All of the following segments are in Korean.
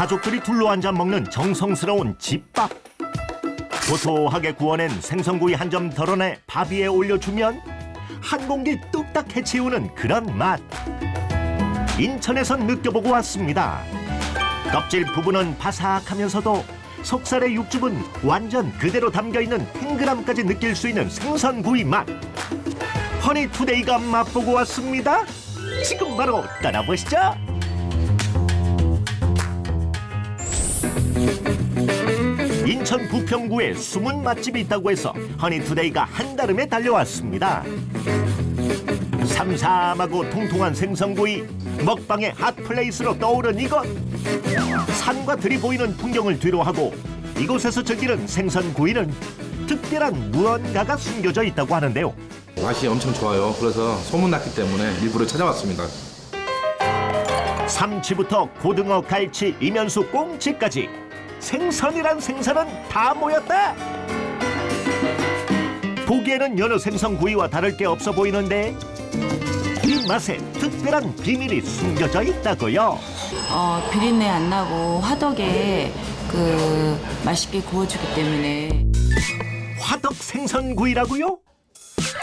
가족들이 둘러앉아 먹는 정성스러운 집밥. 고소하게 구워낸 생선구이 한 점 덜어내 밥 위에 올려주면 한 공기 뚝딱 해치우는 그런 맛. 인천에서 느껴보고 왔습니다. 껍질 부분은 바삭하면서도 속살의 육즙은 완전 그대로 담겨있는 탱글함까지 느낄 수 있는 생선구이 맛. 허니투데이가 맛보고 왔습니다. 지금 바로 떠나보시죠. 인천 부평구에 숨은 맛집이 있다고 해서 허니투데이가 한달음에 달려왔습니다. 삼삼하고 통통한 생선구이, 먹방의 핫플레이스로 떠오른 이곳. 산과 들이 보이는 풍경을 뒤로하고 이곳에서 즐기는 생선구이는 특별한 무언가가 숨겨져 있다고 하는데요. 맛이 엄청 좋아요. 그래서 소문났기 때문에 일부러 찾아왔습니다. 삼치부터 고등어, 갈치, 이면수, 꽁치까지 생선이란 생선은 다 모였다. 보기에는 여느 생선구이와 다를 게 없어 보이는데 이 맛에 특별한 비밀이 숨겨져 있다고요. 비린내 안 나고 화덕에 맛있게 구워주기 때문에. 화덕 생선구이라고요?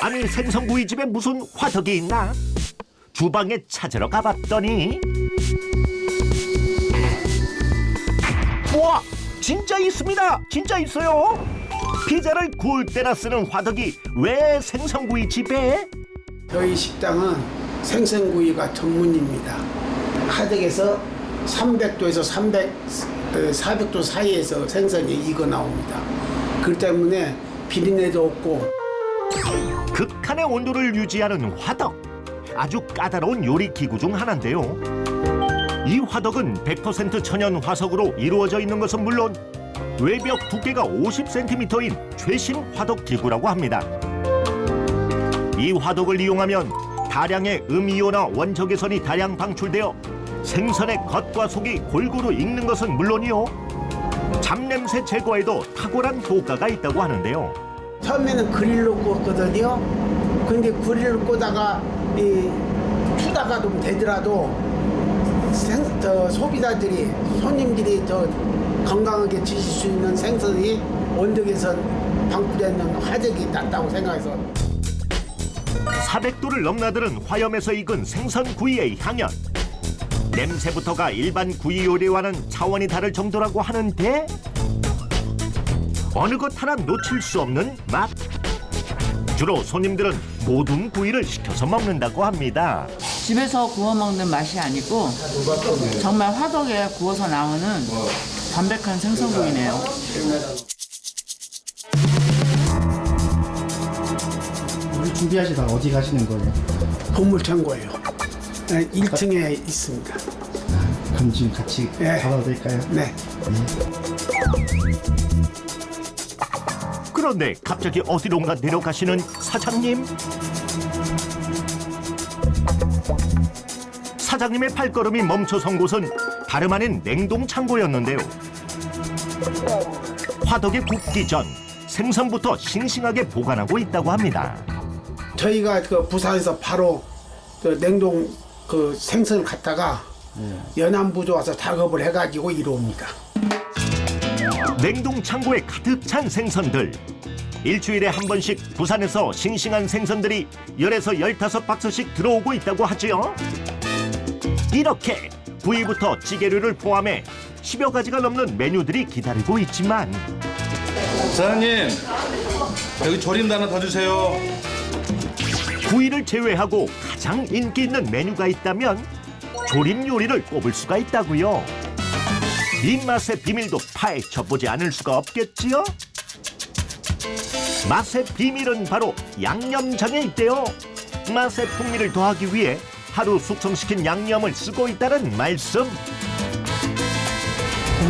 아니 생선구이집에 무슨 화덕이 있나? 주방에 찾으러 가봤더니 우와! 진짜 있습니다! 진짜 있어요! 피자를 구울 때나 쓰는 화덕이 왜 생선구이 집에? 저희 식당은 생선구이가 전문입니다. 화덕에서 300도에서 400도 사이에서 생선이 익어 나옵니다. 그렇기 때문에 비린내도 없고. 극한의 온도를 유지하는 화덕. 아주 까다로운 요리 기구 중 하나인데요. 이 화덕은 100% 천연 화석으로 이루어져 있는 것은 물론 외벽 두께가 50cm인 최신 화덕 기구라고 합니다. 이 화덕을 이용하면 다량의 음이온화 원적외선이 다량 방출되어 생선의 겉과 속이 골고루 익는 것은 물론이요, 잡냄새 제거에도 탁월한 효과가 있다고 하는데요. 처음에는 그릴로 구웠거든요. 근데 그릴로 꽂다가 추다가 좀 되더라도 소비자들이, 손님들이 더 건강하게 드실 수 있는 생선이 원적외선 방출되는 화덕이 낫다고 생각해서. 400도를 넘나드는 화염에서 익은 생선구이의 향연. 냄새부터가 일반 구이 요리와는 차원이 다를 정도라고 하는데 어느 것 하나 놓칠 수 없는 맛. 주로 손님들은 모둠 구이를 시켜서 먹는다고 합니다. 집에서 구워 먹는 맛이 아니고 정말 화덕에 구워서 나오는 담백한 생선구이네요. 우리 준비하시다가 어디 가시는 거예요? 보물창고예요. 1층에 있습니다. 그럼 지금 같이 네. 가봐도 될까요? 네. 그런데 갑자기 어디론가 내려가시는 사장님. 사장님의 발걸음이 멈춰선 곳은 다름 아닌 냉동 창고였는데요. 화덕에 굽기 전 생선부터 싱싱하게 보관하고 있다고 합니다. 저희가 부산에서 바로 냉동 생선을 갖다가 연안부조 와서 작업을 해가지고 이루옵니다. 냉동 창고에 가득 찬 생선들. 일주일에 한 번씩 부산에서 싱싱한 생선들이 10에서 15박스씩 들어오고 있다고 하지요. 이렇게 구이부터 찌개류를 포함해 10여 가지가 넘는 메뉴들이 기다리고 있지만 사장님, 여기 조림도 하나 더 주세요. 구이를 제외하고 가장 인기 있는 메뉴가 있다면 조림 요리를 꼽을 수가 있다고요. 입맛의 비밀도 파헤쳐보지 않을 수가 없겠지요. 맛의 비밀은 바로 양념장에 있대요. 맛의 풍미를 더하기 위해 하루 숙성시킨 양념을 쓰고 있다는 말씀.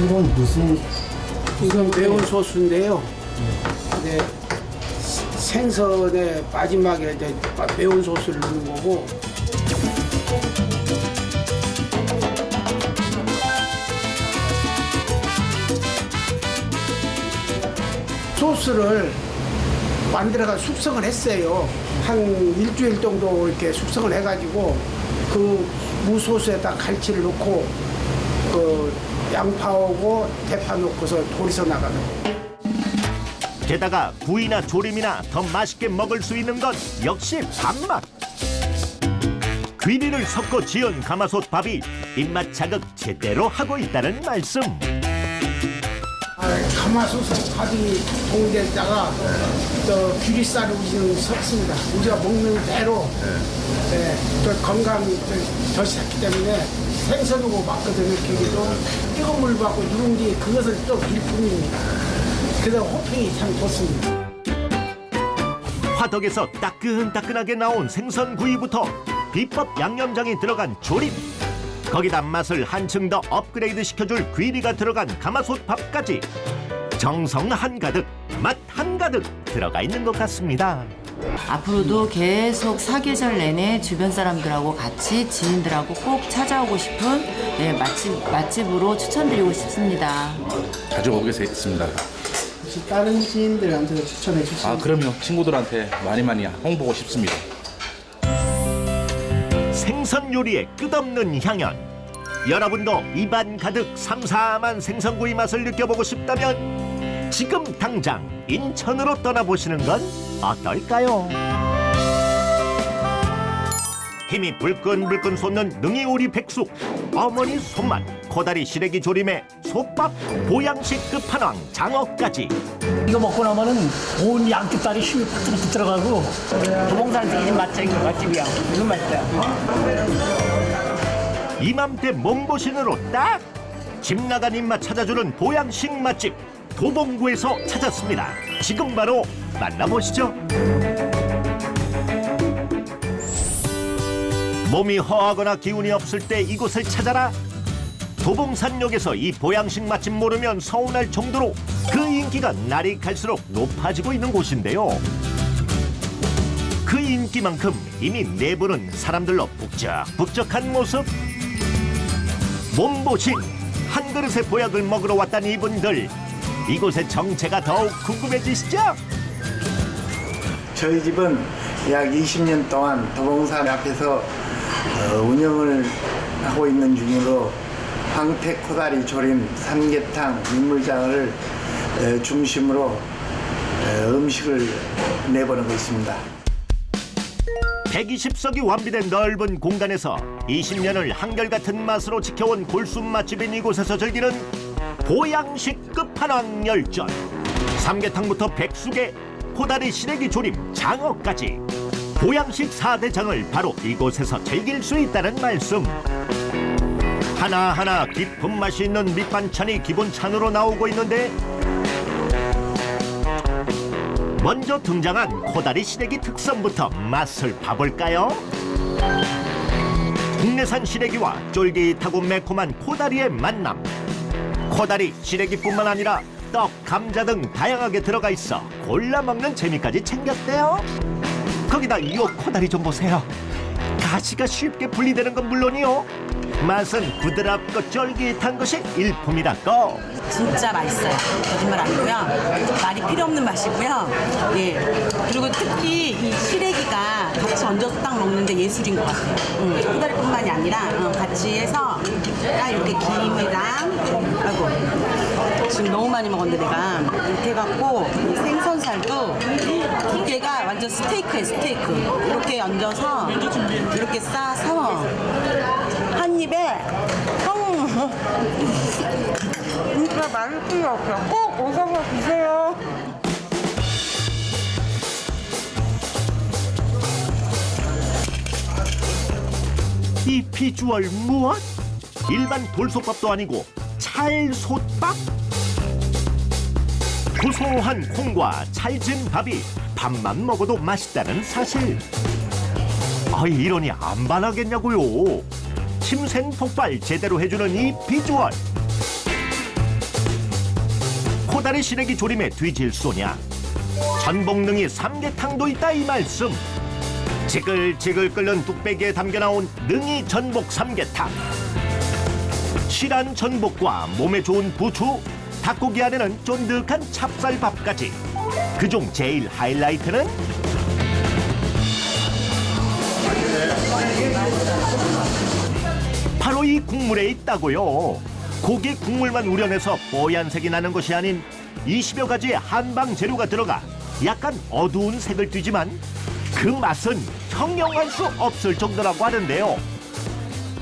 이건 무슨 이건 매운 소스인데요. 근데 생선의 마지막에 이제 매운 소스를 넣는 거고. 소스를 만들어가 숙성을 했어요. 한 일주일 정도 이렇게 숙성을 해가지고 그 무소스에다 갈치를 넣고 그 양파하고 대파 넣고서 돌이서 나가는 거. 게다가 구이나 조림이나 더 맛있게 먹을 수 있는 건 역시 밥맛. 귀리를 섞어 지은 가마솥 밥이 입맛 자극 제대로 하고 있다는 말씀. 가마솥 밥이 동대다가 또 귀리살을 우리는 섞습니다. 우리가 먹는 대로 또 건강이 더 좋기 때문에 생선하고 맞거든요. 그게도 뜨거운 물 받고 누룽지 그것을 또 일품입니다. 그래서 호평이 참 좋습니다. 화덕에서 따끈따끈하게 나온 생선구이부터 비법 양념장이 들어간 조림, 거기다 맛을 한층 더 업그레이드 시켜줄 귀리가 들어간 가마솥 밥까지 정성 한가득, 맛 한가득 들어가 있는 것 같습니다. 앞으로도 계속 사계절 내내 주변 사람들하고 같이 지인들하고 꼭 찾아오고 싶은 맛집으로 추천드리고 싶습니다. 자주 오겠습니다. 혹시 다른 지인들한테도 추천해 주시면 그럼요. 친구들한테 많이 홍보하고 싶습니다. 생선 요리의 끝없는 향연. 여러분도 입안 가득 삼삼한 생선구이 맛을 느껴보고 싶다면 지금 당장 인천으로 떠나보시는 건 어떨까요? 힘이 불끈불끈 솟는 능이오리 백숙, 어머니 손맛, 코다리 시래기 조림에 솥밥, 보양식 끝판왕 장어까지. 이거 먹고 나면은 온 양끝다리 힘이 팍팍 들어가고 도봉산 이 맛집이야. 이거 맛있다. 이맘때 몸보신으로 딱! 집 나간 입맛 찾아주는 보양식 맛집 도봉구에서 찾았습니다. 지금 바로 만나보시죠. 몸이 허하거나 기운이 없을 때 이곳을 찾아라. 도봉산역에서 이 보양식 맛집 모르면 서운할 정도로 그 인기가 날이 갈수록 높아지고 있는 곳인데요. 그 인기만큼 이미 내부는 사람들로 북적북적한 모습. 몸보신 한 그릇의 보약을 먹으러 왔다는 이분들, 이곳의 정체가 더욱 궁금해지시죠? 저희 집은 약 20년 동안 도봉산 앞에서 운영을 하고 있는 중으로 황태 코다리 조림, 삼계탕, 민물장어를 중심으로 음식을 내보내고 있습니다. 120석이 완비된 넓은 공간에서 20년을 한결같은 맛으로 지켜온 골수 맛집인 이곳에서 즐기는 보양식 끝판왕 열전. 삼계탕부터 백숙에 코다리 시래기 조림, 장어까지 보양식 4대장을 바로 이곳에서 즐길 수 있다는 말씀. 하나하나 깊은 맛이 있는 밑반찬이 기본찬으로 나오고 있는데 먼저 등장한 코다리 시래기 특선부터 맛을 봐볼까요? 국내산 시래기와 쫄깃하고 매콤한 코다리의 만남. 코다리 시래기뿐만 아니라 떡, 감자 등 다양하게 들어가 있어 골라 먹는 재미까지 챙겼대요. 거기다 이 코다리 좀 보세요. 가시가 쉽게 분리되는 건 물론이요, 맛은 부드럽고 쫄깃한 것이 일품이라고. 진짜 맛있어요. 거짓말 아니고요. 말이 필요 없는 맛이고요. 예. 그리고 특히 이 시래기가 같이 얹어서 딱 먹는데 예술인 것 같아요. 코다리뿐만이 아니라 같이 해서 딱 이렇게 김이랑, 아이고 지금 너무 많이 먹었는데 내가 이렇게 해갖고 이 생선살도 두 개가 완전 스테이크예요. 스테이크. 이렇게 얹어서 이렇게 싸서 한 입에 진짜 맛있을 것 같아요. 꼭 오셔서 드세요. 이 비주얼 무엇? 일반 돌솥밥도 아니고 찰솥밥? 고소한 콩과 찰진 밥이 밥만 먹어도 맛있다는 사실. 이러니 안 반하겠냐고요. 침샘 폭발 제대로 해주는 이 비주얼. 코다리 시래기 조림에 뒤질 소냐. 전복능이 삼계탕도 있다 이 말씀. 지글지글 끓는 뚝배기에 담겨 나온 능이 전복 삼계탕. 실한 전복과 몸에 좋은 부추, 닭고기 안에는 쫀득한 찹쌀밥까지. 그중 제일 하이라이트는 바로 이 국물에 있다고요. 고기 국물만 우려내서 뽀얀색이 나는 것이 아닌 20여 가지의 한방 재료가 들어가 약간 어두운 색을 띠지만 그 맛은 형용할 수 없을 정도라고 하는데요.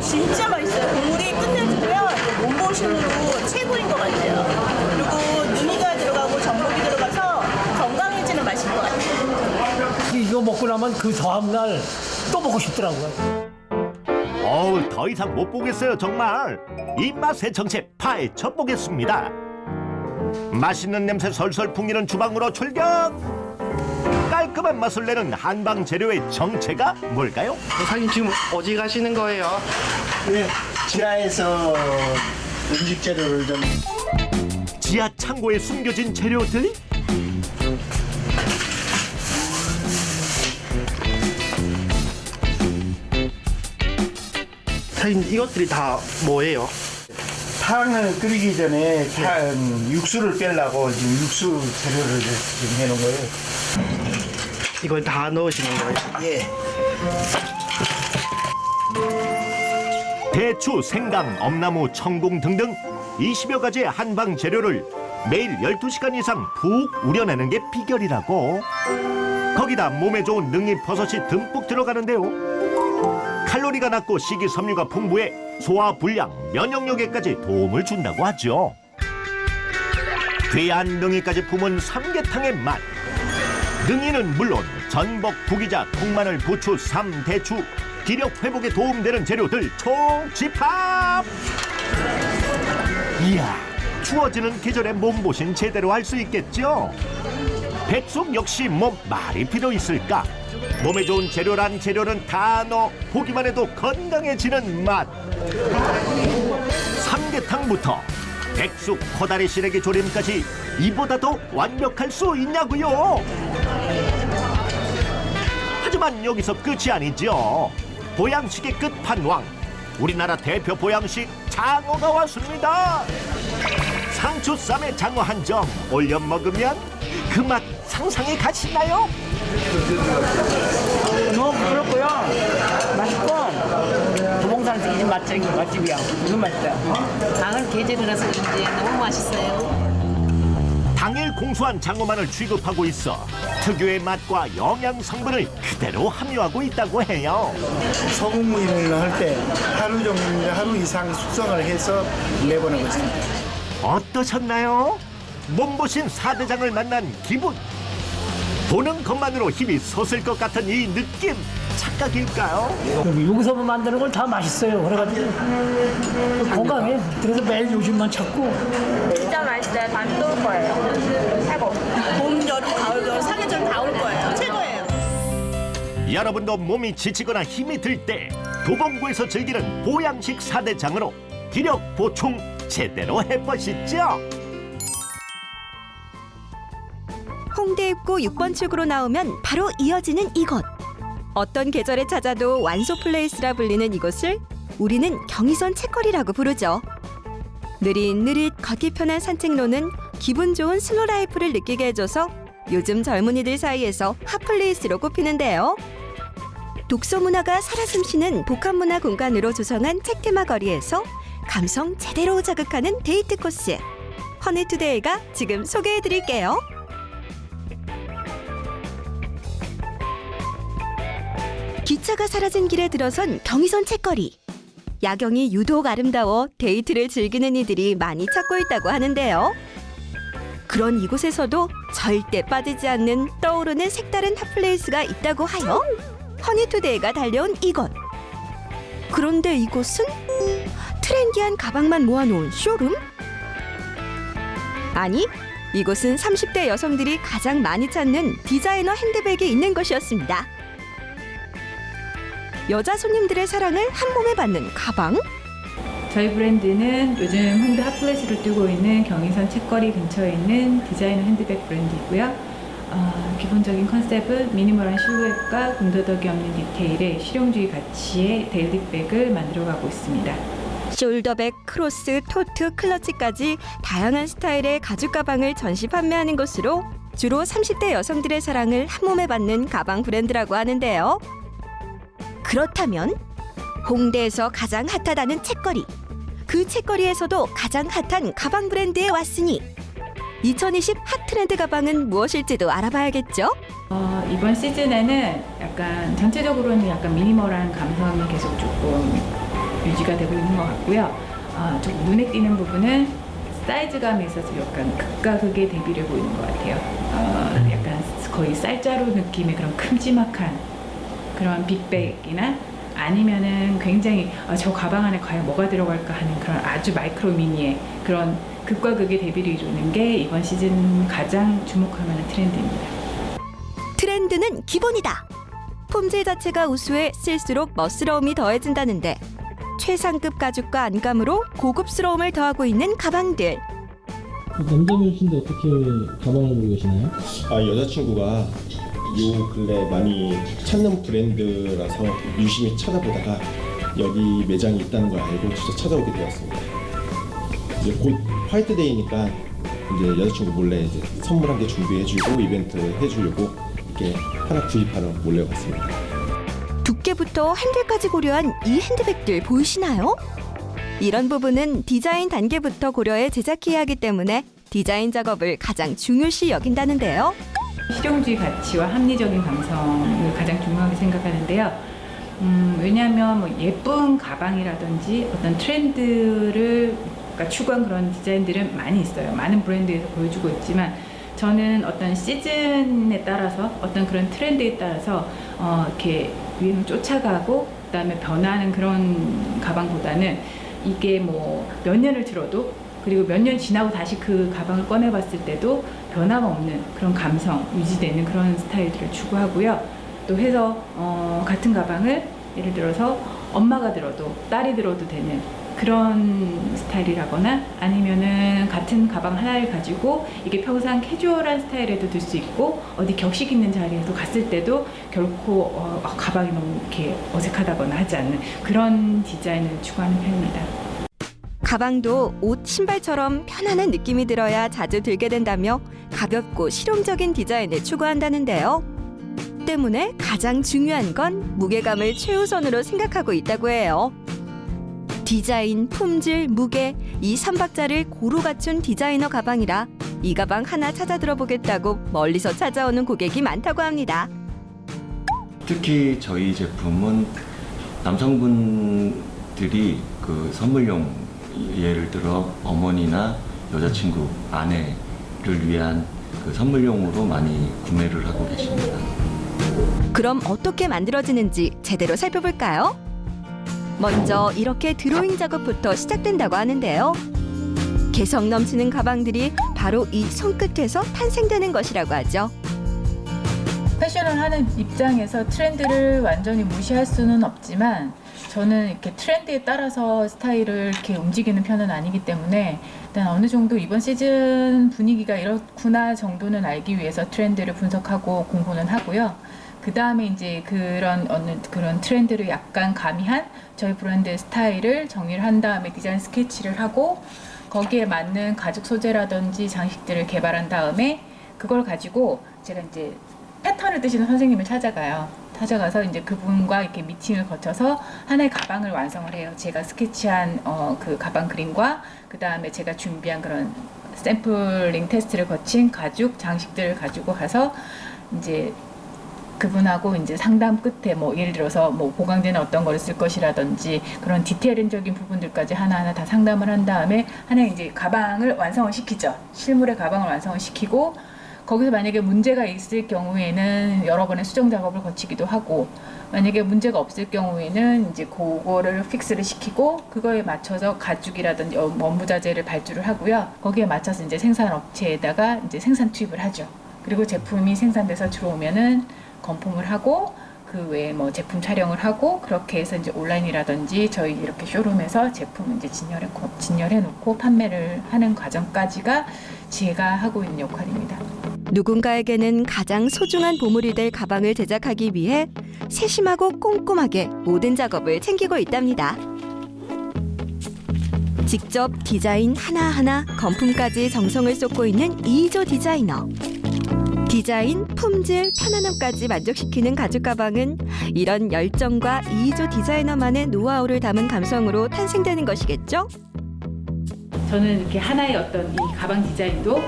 진짜 맛있어요. 국물이 끝내주고요. 몸보신으로 최고인 것 같아요. 그리고 능이가 들어가고 전복이 들어가서 건강해지는 맛인 것 같아요. 이거 먹고 나면 그 다음날 또 먹고 싶더라고요. 어우, 더 이상 못 보겠어요, 정말. 입맛의 정체 파헤쳐 보겠습니다. 맛있는 냄새 설설 풍기는 주방으로 출격! 깔끔한 맛을 내는 한방 재료의 정체가 뭘까요? 사장님 지금 어디 가시는 거예요? 네, 지하에서 음식 재료를 좀. 지하 창고에 숨겨진 재료들? 사장님 이것들이 다 뭐예요? 탕을 끓이기 전에 육수를 빼려고 지금 육수 재료를 지금 해놓은 거예요. 이걸 다 넣으시는 거예요? 예. 대추, 생강, 엄나무, 청궁 등등 20여 가지의 한방 재료를 매일 12시간 이상 푹 우려내는 게 비결이라고. 거기다 몸에 좋은 능이버섯이 듬뿍 들어가는데요. 칼로리가 낮고 식이섬유가 풍부해 소화 불량, 면역력에까지 도움을 준다고 하죠. 귀한 능이까지 품은 삼계탕의 맛. 능이는 물론 전복, 구기자, 통마늘, 부추, 삼, 대추, 기력 회복에 도움되는 재료들 총집합! 이야, 추워지는 계절에 몸보신 제대로 할 수 있겠죠? 백숙 역시 뭐 말이 필요 있을까? 몸에 좋은 재료란 재료는 다 넣어 보기만 해도 건강해지는 맛. 삼계탕부터 백숙, 코다리 시래기 조림까지 이보다 더 완벽할 수 있냐고요? 하지만 여기서 끝이 아니죠. 보양식의 끝판왕, 우리나라 대표 보양식 장어가 왔습니다. 상추쌈에 장어 한 점 올려 먹으면 그 맛 상상이 가시나요? 너무 부드럽고요. 맛있고 도봉산에서 이 맛집이야. 너무 맛있어요. 장은 계절이라서 그런지 너무 맛있어요. 당일 공수한 장어만을 취급하고 있어 특유의 맛과 영양 성분을 그대로 함유하고 있다고 해요. 소금무를 할 때 하루 이상 숙성을 해서 내보내고 있습니다. 어떠셨나요? 몸보신 4대장을 만난 기분. 보는 것만으로 힘이 솟을 것 같은 이 느낌, 착각일까요? 여기서 만드는 걸 다 맛있어요. 그래가지고 건강해. 그래서 매일 요즘만 찾고. 진짜 맛있어요. 다음에 또 올 거예요. 최고. 봄, 여름, 가을, 겨울, 사계절 다 올 거예요. 최고예요. 여러분도 몸이 지치거나 힘이 들 때 도봉구에서 즐기는 보양식 4대장으로 기력 보충 제대로 해보시죠. 홍대 입구 6번 출구로 나오면 바로 이어지는 이곳. 어떤 계절에 찾아도 완소 플레이스라 불리는 이곳을 우리는 경의선 책거리라고 부르죠. 느릿느릿 걷기 편한 산책로는 기분 좋은 슬로 라이프를 느끼게 해줘서 요즘 젊은이들 사이에서 핫플레이스로 꼽히는데요. 독서 문화가 살아 숨쉬는 복합문화 공간으로 조성한 책 테마 거리에서 감성 제대로 자극하는 데이트 코스. 허니투데이가 지금 소개해드릴게요. 기차가 사라진 길에 들어선 경의선 책거리. 야경이 유독 아름다워 데이트를 즐기는 이들이 많이 찾고 있다고 하는데요. 그런 이곳에서도 절대 빠지지 않는 떠오르는 색다른 핫플레이스가 있다고 하여 허니투데이가 달려온 이곳. 그런데 이곳은 트렌디한 가방만 모아놓은 쇼룸? 아니, 이곳은 30대 여성들이 가장 많이 찾는 디자이너 핸드백이 있는 것이었습니다. 여자 손님들의 사랑을 한 몸에 받는 가방? 저희 브랜드는 요즘 홍대 핫플레이스를 뛰고 있는 경의선 책거리 근처에 있는 디자이너 핸드백 브랜드이고요. 기본적인 컨셉은 미니멀한 실루엣과 군더더기 없는 디테일의 실용주의 가치의 데일리백을 만들어가고 있습니다. 숄더백, 크로스, 토트, 클러치까지 다양한 스타일의 가죽 가방을 전시 판매하는 곳으로 주로 30대 여성들의 사랑을 한 몸에 받는 가방 브랜드라고 하는데요. 그렇다면 홍대에서 가장 핫하다는 책거리, 그 책거리에서도 가장 핫한 가방 브랜드에 왔으니 2020 핫트렌드 가방은 무엇일지도 알아봐야겠죠? 이번 시즌에는 약간 전체적으로는 약간 미니멀한 감성이 계속 조금 유지가 되고 있는 것 같고요. 좀 눈에 띄는 부분은 사이즈감에 있어서 약간 극과 극의 대비를 보이는 것 같아요. 약간 거의 쌀자루 느낌의 그런 큼지막한 그런 빅백이나 아니면은 굉장히 저 가방 안에 과연 뭐가 들어갈까 하는 그런 아주 마이크로 미니의 그런 극과 극의 대비를 이루는 게 이번 시즌 가장 주목할 만한 트렌드입니다. 트렌드는 기본이다. 폼질 자체가 우수해 쓸수록 멋스러움이 더해진다는데 최상급 가죽과 안감으로 고급스러움을 더하고 있는 가방들. 남자분이신데 어떻게 가방을 보고 계시나요? 여자친구가 요 근래 많이 찾는 브랜드라서 유심히 찾아보다가 여기 매장이 있다는 걸 알고 진짜 찾아오게 되었습니다. 이제 곧 화이트데이니까 이제 여자친구 몰래 이제 선물 한 개 준비해주고 이벤트 해주려고 이렇게 하나 구입하러 몰래 왔습니다. 두께부터 핸들까지 고려한 이 핸드백들 보이시나요? 이런 부분은 디자인 단계부터 고려해 제작해야 하기 때문에 디자인 작업을 가장 중요시 여긴다는데요. 실용주의 가치와 합리적인 감성을 가장 중요하게 생각하는데요. 왜냐하면 뭐 예쁜 가방이라든지 어떤 트렌드를 추구한 그런 디자인들은 많이 있어요. 많은 브랜드에서 보여주고 있지만 저는 어떤 시즌에 따라서 어떤 그런 트렌드에 따라서 이렇게 유행을 쫓아가고 그다음에 변하는 그런 가방보다는 이게 뭐 몇 년을 들어도 그리고 몇 년 지나고 다시 그 가방을 꺼내봤을 때도 변화가 없는 그런 감성 유지되는 그런 스타일들을 추구하고요. 또 해서 같은 가방을 예를 들어서 엄마가 들어도 딸이 들어도 되는 그런 스타일이라거나 아니면은 같은 가방 하나를 가지고 이게 평상 캐주얼한 스타일에도 들 수 있고 어디 격식 있는 자리에도 갔을 때도 결코 가방이 너무 이렇게 어색하다거나 하지 않는 그런 디자인을 추구하는 편입니다. 가방도 옷, 신발처럼 편안한 느낌이 들어야 자주 들게 된다며 가볍고 실용적인 디자인을 추구한다는데요. 때문에 가장 중요한 건 무게감을 최우선으로 생각하고 있다고 해요. 디자인, 품질, 무게 이 3박자를 고루 갖춘 디자이너 가방이라 이 가방 하나 찾아 들어보겠다고 멀리서 찾아오는 고객이 많다고 합니다. 특히 저희 제품은 남성분들이 그 선물용 예를 들어 어머니나 여자친구, 아내를 위한 그 선물용으로 많이 구매를 하고 계십니다. 그럼 어떻게 만들어지는지 제대로 살펴볼까요? 먼저 이렇게 드로잉 작업부터 시작된다고 하는데요. 개성 넘치는 가방들이 바로 이 손끝에서 탄생되는 것이라고 하죠. 패션을 하는 입장에서 트렌드를 완전히 무시할 수는 없지만 저는 이렇게 트렌드에 따라서 스타일을 이렇게 움직이는 편은 아니기 때문에 일단 어느 정도 이번 시즌 분위기가 이렇구나 정도는 알기 위해서 트렌드를 분석하고 공부는 하고요. 그 다음에 이제 그런 트렌드를 약간 가미한 저희 브랜드의 스타일을 정리를 한 다음에 디자인 스케치를 하고 거기에 맞는 가죽 소재라든지 장식들을 개발한 다음에 그걸 가지고 제가 이제 패턴을 뜨시는 선생님을 찾아가서 이제 그분과 이렇게 미팅을 거쳐서 하나의 가방을 완성을 해요. 제가 스케치한 그 가방 그림과 그 다음에 제가 준비한 그런 샘플링 테스트를 거친 가죽 장식들을 가지고 가서 이제 그분하고 이제 상담 끝에 뭐 예를 들어서 뭐 보강제는 어떤 거를 쓸 것이라든지 그런 디테일적인 부분들까지 하나하나 다 상담을 한 다음에 하나의 이제 가방을 완성을 시키죠. 실물의 가방을 완성을 시키고 거기서 만약에 문제가 있을 경우에는 여러 번의 수정 작업을 거치기도 하고 만약에 문제가 없을 경우에는 이제 그거를 픽스를 시키고 그거에 맞춰서 가죽이라든지 원부자재를 발주를 하고요. 거기에 맞춰서 이제 생산업체에다가 이제 생산 투입을 하죠. 그리고 제품이 생산돼서 들어오면은 건품을 하고 그 외에 뭐 제품 촬영을 하고 그렇게 해서 이제 온라인이라든지 저희 이렇게 쇼룸에서 제품 이제 진열해 놓고 판매를 하는 과정까지가 제가 하고 있는 역할입니다. 누군가에게는 가장 소중한 보물이 될 가방을 제작하기 위해 세심하고 꼼꼼하게 모든 작업을 챙기고 있답니다. 직접 디자인 하나하나 건품까지 정성을 쏟고 있는 이희조 디자이너. 디자인, 품질, 편안함까지 만족시키는 가죽 가방은 이런 열정과 이희조 디자이너만의 노하우를 담은 감성으로 탄생되는 것이겠죠? 저는 이렇게 하나의 어떤 이 가방 디자인도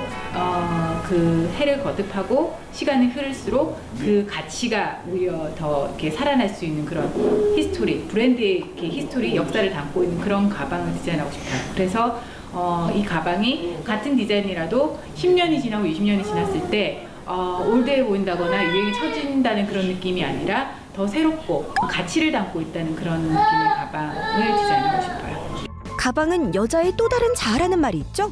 그 해를 거듭하고 시간이 흐를수록 그 가치가 오히려 더 이렇게 살아날 수 있는 그런 히스토리, 브랜드의 이렇게 히스토리, 역사를 담고 있는 그런 가방을 디자인하고 싶어요. 그래서 이 가방이 같은 디자인이라도 10년이 지나고 20년이 지났을 때 올드해 보인다거나 유행에 처진다는 그런 느낌이 아니라 더 새롭고 가치를 담고 있다는 그런 느낌의 가방을 디자인하고 싶어요. 가방은 여자의 또 다른 자아라는 말이 있죠?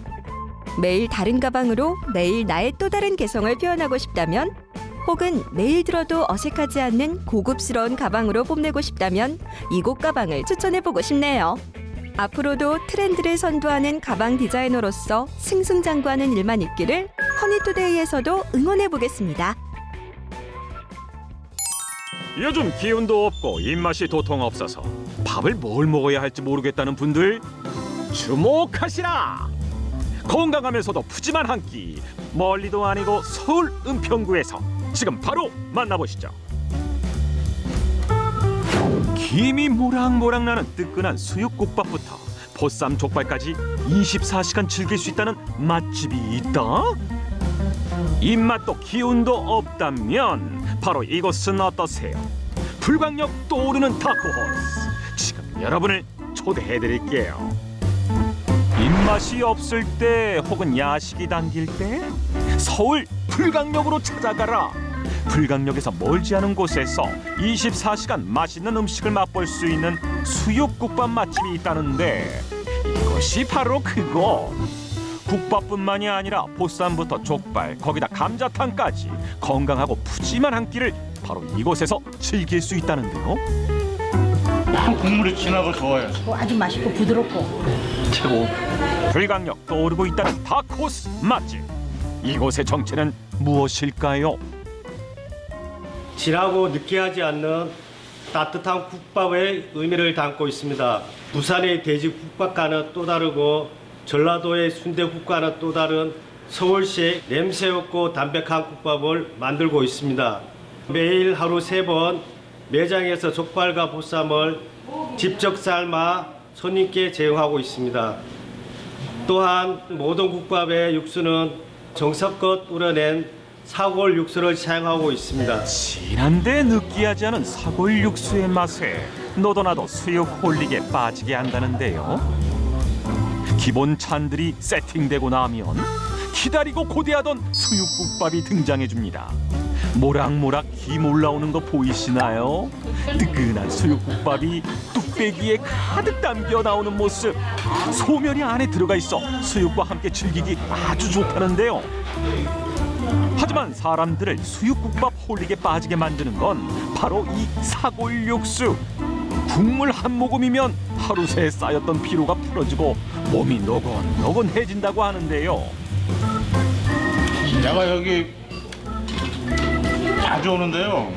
매일 다른 가방으로 매일 나의 또 다른 개성을 표현하고 싶다면, 혹은 매일 들어도 어색하지 않는 고급스러운 가방으로 뽐내고 싶다면 이곳 가방을 추천해보고 싶네요. 앞으로도 트렌드를 선도하는 가방 디자이너로서 승승장구하는 일만 있기를 허니투데이에서도 응원해보겠습니다. 요즘 기운도 없고 입맛이 도통 없어서 밥을 뭘 먹어야 할지 모르겠다는 분들 주목하시라! 건강하면서도 푸짐한 한 끼, 멀리도 아니고 서울 은평구에서 지금 바로 만나보시죠. 김이 모락모락 나는 뜨끈한 수육국밥부터 보쌈 족발까지 24시간 즐길 수 있다는 맛집이 있다? 입맛도 기운도 없다면 바로 이곳은 어떠세요? 불광역 떠오르는 다크호스, 지금 여러분을 초대해드릴게요. 입맛이 없을 때 혹은 야식이 당길 때 서울 불광역으로 찾아가라. 불광역에서 멀지 않은 곳에서 24시간 맛있는 음식을 맛볼 수 있는 수육국밥 맛집이 있다는데, 이것이 바로 그곳. 국밥뿐만이 아니라 보쌈부터 족발, 거기다 감자탕까지 건강하고 푸짐한 한 끼를 바로 이곳에서 즐길 수 있다는데요. 국물이 진하고 좋아요. 아주 맛있고 부드럽고 최고. 불광역 떠오르고 있다는 다크호스 맛집. 이곳의 정체는 무엇일까요? 진하고 느끼하지 않는 따뜻한 국밥의 의미를 담고 있습니다. 부산의 돼지국밥과는 또 다르고 전라도의 순대국과는 또 다른 서울시의 냄새 없고 담백한 국밥을 만들고 있습니다. 매일 하루 3번 매장에서 족발과 보쌈을 직접 삶아 손님께 제공하고 있습니다. 또한 모든 국밥의 육수는 정성껏 우려낸 사골 육수를 사용하고 있습니다. 진한데 느끼하지 않은 사골 육수의 맛에 너도 나도 수육 홀릭에 빠지게 한다는데요. 기본 찬들이 세팅되고 나면 기다리고 고대하던 수육국밥이 등장해줍니다. 모락모락 김 올라오는 거 보이시나요? 뜨끈한 수육국밥이 뚝배기에 가득 담겨 나오는 모습. 소면이 안에 들어가 있어 수육과 함께 즐기기 아주 좋다는데요. 하지만 사람들을 수육국밥 홀릭에 빠지게 만드는 건 바로 이 사골 육수. 국물 한 모금이면 하루 새에 쌓였던 피로가 풀어지고 몸이 노곤노곤해진다고 하는데요. 내가 여기 자주 오는데요.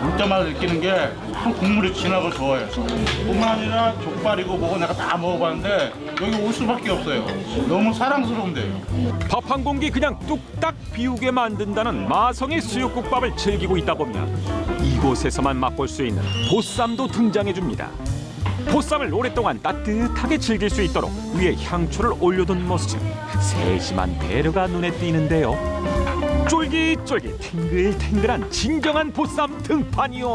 올 때마다 느끼는 게 국물이 진하고 좋아요. 뿐만 아니라 족발이고 뭐고 내가 다 먹어봤는데 여기 올 수밖에 없어요. 너무 사랑스러운데요. 밥 한 공기 그냥 뚝딱 비우게 만든다는 마성의 수육국밥을 즐기고 있다 보면 이곳에서만 맛볼 수 있는 보쌈도 등장해줍니다. 보쌈을 오랫동안 따뜻하게 즐길 수 있도록 위에 향초를 올려둔 모습, 세심한 배려가 눈에 띄는데요. 쫄깃쫄깃 탱글탱글한 진정한 보쌈 등판이요.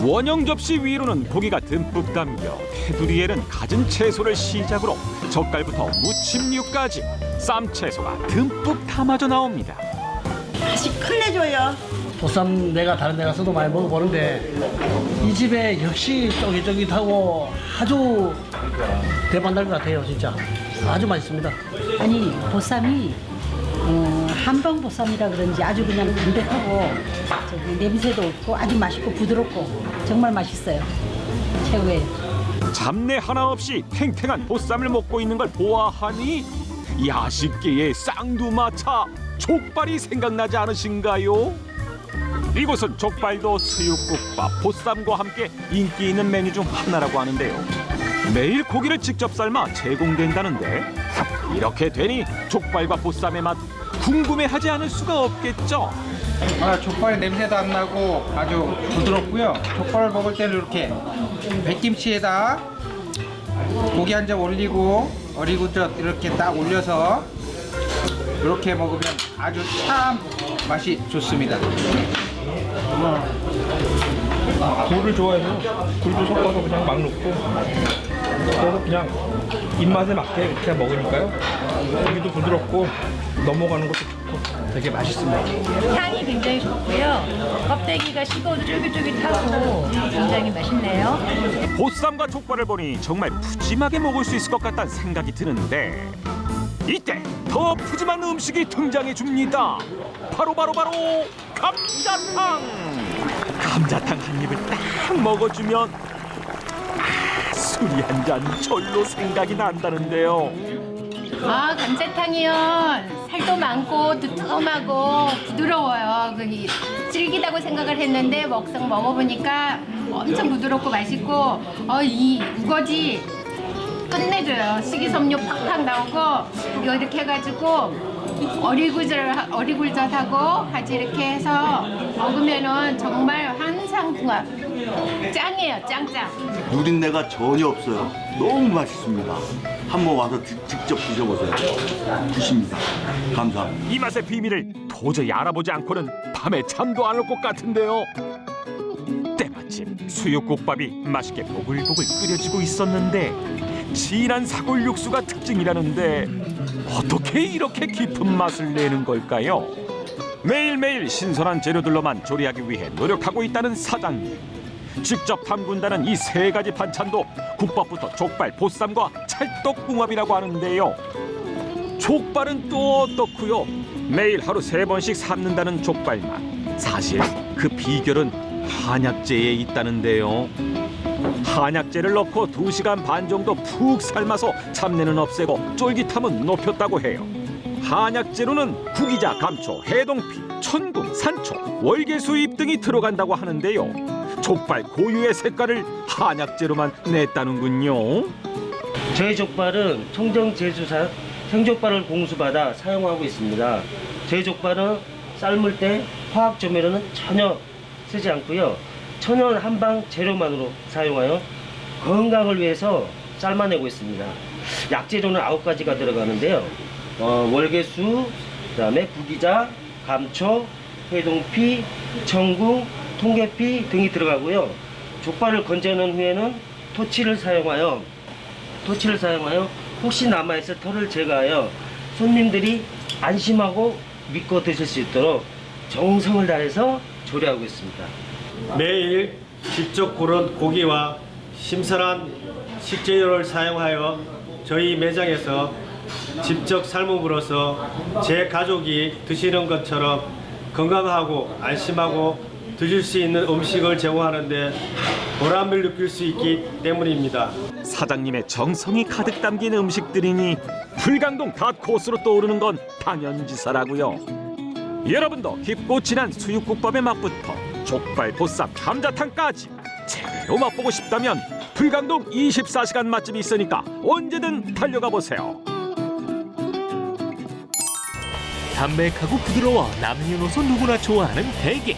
원형 접시 위로는 고기가 듬뿍 담겨 테두리에는 갖은 채소를 시작으로 젓갈부터 무침류까지 쌈채소가 듬뿍 담아져 나옵니다. 맛이 끝내줘요. 보쌈 내가 다른 데 가서도 많이 먹어보는데 이 집에 역시 쫄깃쫄깃하고 아주 대박날 것 같아요. 진짜 아주 맛있습니다. 아니 보쌈이 한방 보쌈이라 그런지 아주 그냥 담백하고 저기 냄새도 없고 아주 맛있고 부드럽고 정말 맛있어요. 최고예요. 잡내 하나 없이 탱탱한 보쌈을 먹고 있는 걸 보아하니 야식계의 쌍두마차 족발이 생각나지 않으신가요? 이곳은 족발도 수육국밥, 보쌈과 함께 인기 있는 메뉴 중 하나라고 하는데요. 매일 고기를 직접 삶아 제공된다는데 이렇게 되니 족발과 보쌈의 맛 궁금해하지 않을 수가 없겠죠. 족발 냄새도 안 나고 아주 부드럽고요. 족발을 먹을 때는 이렇게 백김치에다 고기 한 점 올리고 어리구젓 이렇게 딱 올려서 이렇게 먹으면 아주 참 맛이 좋습니다. 굴을 좋아해서 굴도 섞어서 그냥 막 넣고 그래서 그냥 입맛에 맞게 그냥 먹으니까요. 고기도 부드럽고 넘어가는 것도 좋고 되게 맛있습니다. 향이 굉장히 좋고요. 껍데기가 식어도 쫄깃쫄깃하고 굉장히 맛있네요. 보쌈과 족발을 보니 정말 푸짐하게 먹을 수 있을 것 같다는 생각이 드는데 이때 더 푸짐한 음식이 등장해 줍니다. 바로 감자탕. 감자탕 한 입을 딱 먹어주면 술이 한 잔 절로 생각이 난다는데요. 아, 감자탕이요. 살도 많고 두툼하고 부드러워요. 질기다고 생각을 했는데 막상 먹어보니까 엄청 부드럽고 맛있고 이 우거지 끝내줘요. 식이섬유 팍팍 나오고 이거 이렇게 해가지고 어리굴젓하고 같이 이렇게 해서 먹으면은 정말 환상궁합. 짱이에요, 짱짱. 누린내가 전혀 없어요. 너무 맛있습니다. 한번 와서 직접 드셔보세요. 드십니다. 감사합니다. 이 맛의 비밀을 도저히 알아보지 않고는 밤에 잠도 안 올 것 같은데요. 때마침 수육국밥이 맛있게 보글보글 끓여지고 있었는데 진한 사골 육수가 특징이라는데 어떻게 이렇게 깊은 맛을 내는 걸까요? 매일매일 신선한 재료들로만 조리하기 위해 노력하고 있다는 사장님. 직접 담근다는 이 세 가지 반찬도 국밥부터 족발, 보쌈과 찰떡궁합이라고 하는데요. 족발은 또 어떻고요? 매일 하루 3번씩 삶는다는 족발맛. 사실 그 비결은 한약재에 있다는데요. 한약재를 넣고 2시간 반 정도 푹 삶아서 잡내는 없애고 쫄깃함은 높였다고 해요. 한약재로는 구기자, 감초, 해동피, 천궁, 산초, 월계수잎 등이 들어간다고 하는데요. 족발 고유의 색깔을 한약재로만 냈다는군요. 저희 족발은 청정 제수산 생족발을 공수받아 사용하고 있습니다. 저희 족발은 삶을 때 화학 조미료는 전혀 쓰지 않고요. 천연 한방 재료만으로 사용하여 건강을 위해서 삶아내고 있습니다. 약재료는 9가지가 들어가는데요. 월계수, 그다음에 구기자, 감초, 해동피, 청궁, 통계피 등이 들어가고요. 족발을 건져낸 후에는 토치를 사용하여 혹시 남아있을 털을 제거하여 손님들이 안심하고 믿고 드실 수 있도록 정성을 다해서 조리하고 있습니다. 매일 직접 고른 고기와 신선한 식재료를 사용하여 저희 매장에서 직접 삶음으로써 제 가족이 드시는 것처럼 건강하고 안심하고 드실 수 있는 음식을 제공하는 데 보람을 느낄 수 있기 때문입니다. 사장님의 정성이 가득 담긴 음식들이니 불광동 닷코스로 떠오르는 건 당연지사라고요. 여러분도 깊고 진한 수육국밥의 맛부터 족발, 보쌈, 감자탕까지 제대로 맛보고 싶다면 불광동 24시간 맛집이 있으니까 언제든 달려가 보세요. 담백하고 부드러워 남녀노소 누구나 좋아하는 대게.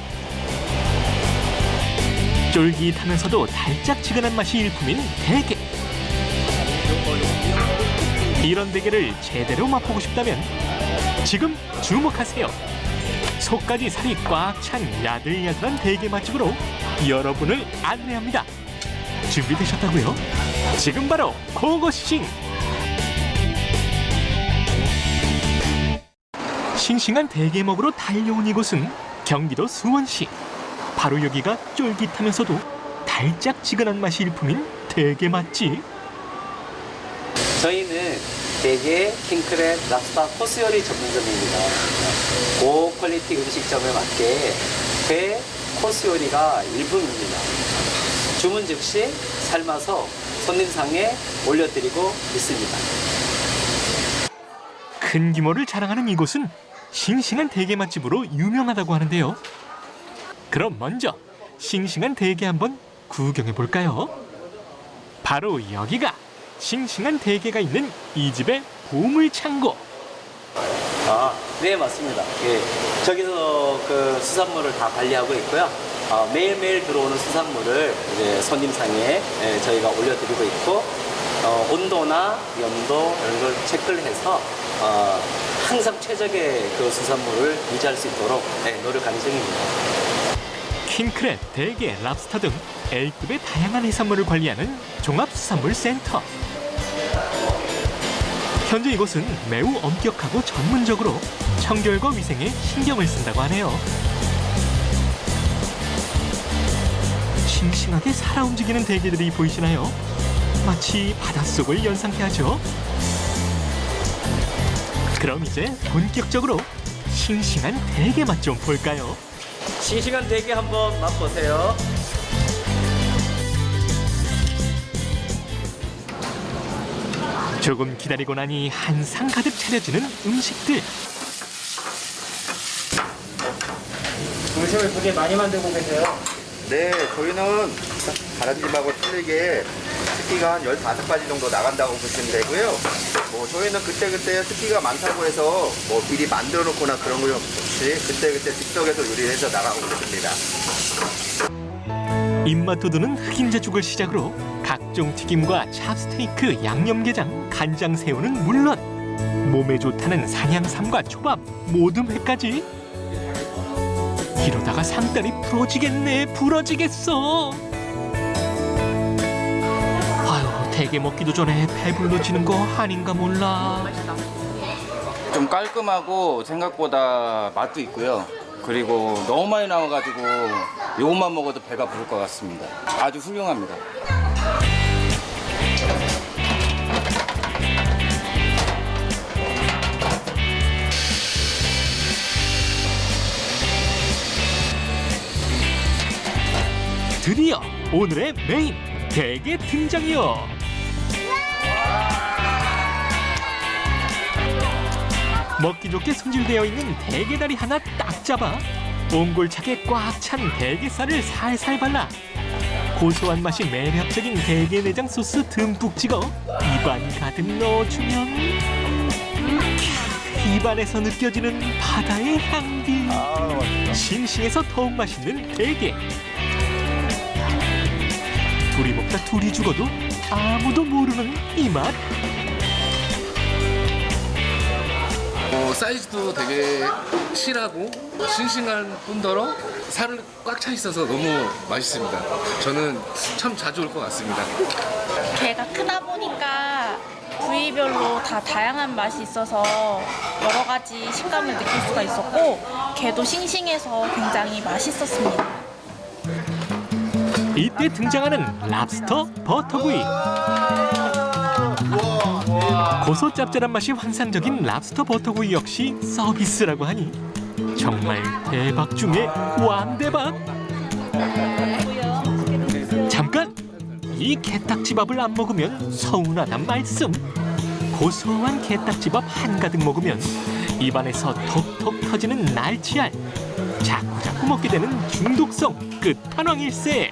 쫄깃하면서도 달짝지근한 맛이 일품인 대게. 이런 대게를 제대로 맛보고 싶다면 지금 주목하세요. 속까지 살이 꽉 찬 야들야들한 대게 맛집으로 여러분을 안내합니다. 준비되셨다고요? 지금 바로 고고싱! 싱싱한 대게 먹으러 달려온 이곳은 경기도 수원시. 바로 여기가 쫄깃하면서도 달짝지근한 맛이 일품인 대게 맛집. 저희는 대게, 킹크랩, 랍스터 코스 요리 전문점입니다. 고퀄리티 음식점에 맞게 회 코스 요리가 일품입니다. 주문 즉시 삶아서 손님상에 올려드리고 있습니다. 큰 규모를 자랑하는 이곳은 싱싱한 대게 맛집으로 유명하다고 하는데요. 그럼 먼저 싱싱한 대게 한번 구경해 볼까요? 바로 여기가 싱싱한 대게가 있는 이 집의 보물창고. 네, 맞습니다. 예, 저기서 그 수산물을 다 관리하고 있고요. 매일매일 들어오는 수산물을 이제 손님상에 저희가 올려드리고 있고, 온도나 염도 이런 걸 체크를 해서 항상 최적의 그 수산물을 유지할 수 있도록 노력할 예정입니다. 킹크랩, 대게, 랍스터 등 A급의 다양한 해산물을 관리하는 종합수산물센터. 현재 이곳은 매우 엄격하고 전문적으로 청결과 위생에 신경을 쓴다고 하네요. 싱싱하게 살아 움직이는 대게들이 보이시나요? 마치 바닷속을 연상케 하죠. 그럼 이제 본격적으로 싱싱한 대게 맛 좀 볼까요? 싱싱한 대게 한번 맛보세요. 조금 기다리고 나니 한상 가득 차려지는 음식들. 음식을 되게 많이 만들고 계세요. 네, 저희는 다른 집하고 틀리게 스키가 한 15가지 정도 나간다고 보시면 되고요. 저희는 그때그때 스키가 많다고 해서 미리 만들어 놓거나 그런 거 없이 그때그때 즉석에서 요리를 해서 나가고 있습니다. 입맛 돋우는 흑임자죽을 시작으로 각종 튀김과 찹스테이크, 양념게장, 간장새우는 물론 몸에 좋다는 산양삼과 초밥, 모듬회까지. 이러다가 상다리 부러지겠네, 부러지겠어. 아유, 대게 먹기도 전에 배불러지는 거 아닌가 몰라. 좀 깔끔하고 생각보다 맛도 있고요. 그리고 너무 많이 나와가지고 이것만 먹어도 배가 부를 것 같습니다. 아주 훌륭합니다. 드디어 오늘의 메인 대게 등장이요. 먹기 좋게 손질되어 있는 대게다리 하나 딱 잡아 옹골차게 꽉 찬 대게살을 살살 발라 고소한 맛이 매력적인 대게 내장 소스 듬뿍 찍어 입안 가득 넣어주면 입안에서 느껴지는 바다의 향기. 싱싱해서 더욱 맛있는 대게. 둘이 먹다 둘이 죽어도 아무도 모르는 이 맛. 사이즈도 되게 실하고 싱싱한 뿐더러 살은 꽉 차 있어서 너무 맛있습니다. 저는 참 자주 올 것 같습니다. 게가 크다 보니까 부위별로 다 다양한 맛이 있어서 여러 가지 식감을 느낄 수가 있었고 게도 싱싱해서 굉장히 맛있었습니다. 이때 등장하는 랍스터 버터구이. 고소 짭짤한 맛이 환상적인 랍스터 버터구이 역시 서비스라고 하니 정말 대박 중에 왕대박. 잠깐! 이 게딱지밥을 안 먹으면 서운하단 말씀. 고소한 게딱지밥 한가득 먹으면 입안에서 톡톡 터지는 날치알. 자꾸자꾸 먹게 되는 중독성 끝판왕일세.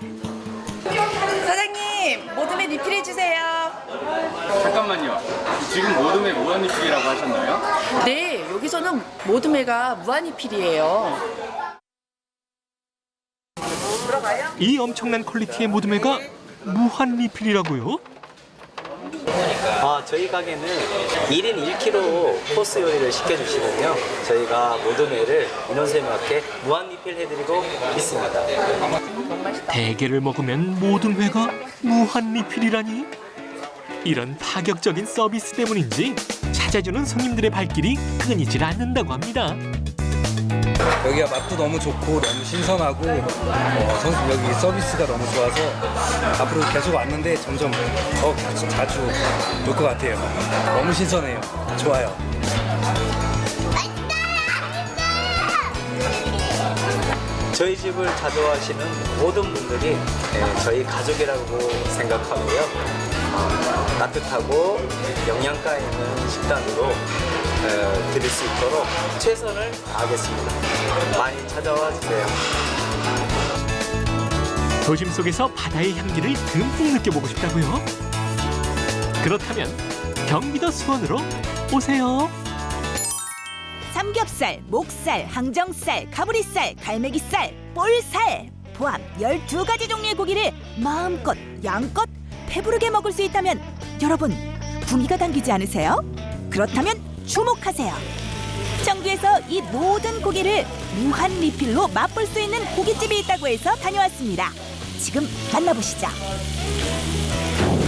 사장님, 모둠에 리필해주세요. 잠깐만요. 지금 모둠에 무한리필이라고 하셨나요? 네, 여기서는 모둠회가 무한리필이에요. 이 엄청난 퀄리티의 모둠회가 무한 리필이라고요? 저희 가게는 1인 1kg 코스 요리를 시켜주시면요, 저희가 모둠회를 인원수에 맞게 무한 리필해드리고 있습니다. 대게를 먹으면 모둠회가 무한 리필이라니? 이런 파격적인 서비스 때문인지 찾아주는 손님들의 발길이 끊이질 않는다고 합니다. 여기가 맛도 너무 좋고 너무 신선하고 여기 서비스가 너무 좋아서 앞으로 계속 왔는데 점점 더 자주 올 것 같아요. 너무 신선해요. 좋아요. 저희 집을 자주 오시는 모든 분들이 저희 가족이라고 생각하고요. 따뜻하고 영양가 있는 식단으로 드릴 수 있도록 최선을 다하겠습니다. 많이 찾아와 주세요. 도심 속에서 바다의 향기를 듬뿍 느껴보고 싶다고요? 그렇다면 경기도 수원으로 오세요. 삼겹살, 목살, 항정살, 가브리살, 갈매기살, 볼살 포함 12가지 종류의 고기를 마음껏 양껏 배부르게 먹을 수 있다면 여러분, 구미가 당기지 않으세요? 그렇다면 주목하세요. 청주에서 이 모든 고기를 무한 리필로 맛볼 수 있는 고깃집이 있다고 해서 다녀왔습니다. 지금 만나보시죠.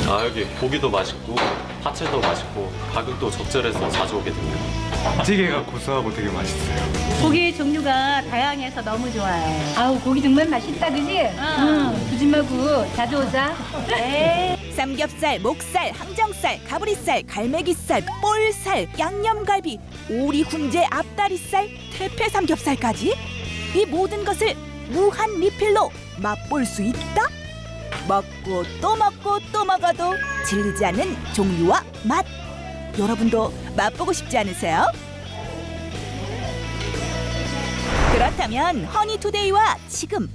아, 여기 고기도 맛있고 파채도 맛있고 가격도 적절해서 자주 오게 됩니다. 찌개가 고소하고 되게 맛있어요. 고기 종류가 다양해서 너무 좋아요. 아우, 고기 정말 맛있다, 그지? 응. 두지 말고 자주 오자. 네. 삼겹살, 목살, 항정살, 가브리살, 갈매기살, 볼살, 양념갈비, 오리 훈제, 앞다리살, 태페 삼겹살까지 이 모든 것을 무한 리필로 맛볼 수 있다? 먹고 또 먹고 또 먹어도 질리지 않는 종류와 맛. 여러분도 맛보고 싶지 않으세요? 그렇다면 허니투데이와 지금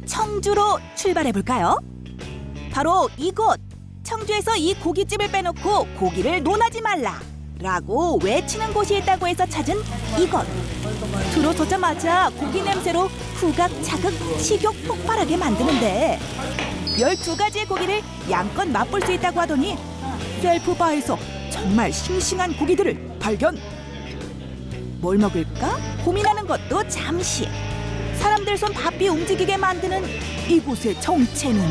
청주로 출발해 볼까요? 바로 이곳! 청주에서 이 고깃집을 빼놓고 고기를 논하지 말라! 라고 외치는 곳이 있다고 해서 찾은 이곳. 들어서자마자 고기 냄새로 후각자극 식욕 폭발하게 만드는데 12가지의 고기를 양껏 맛볼 수 있다고 하더니 셀프바에서 정말 싱싱한 고기들을 발견! 뭘 먹을까 고민하는 것도 잠시. 사람들 손 바삐 움직이게 만드는 이곳의 정체는?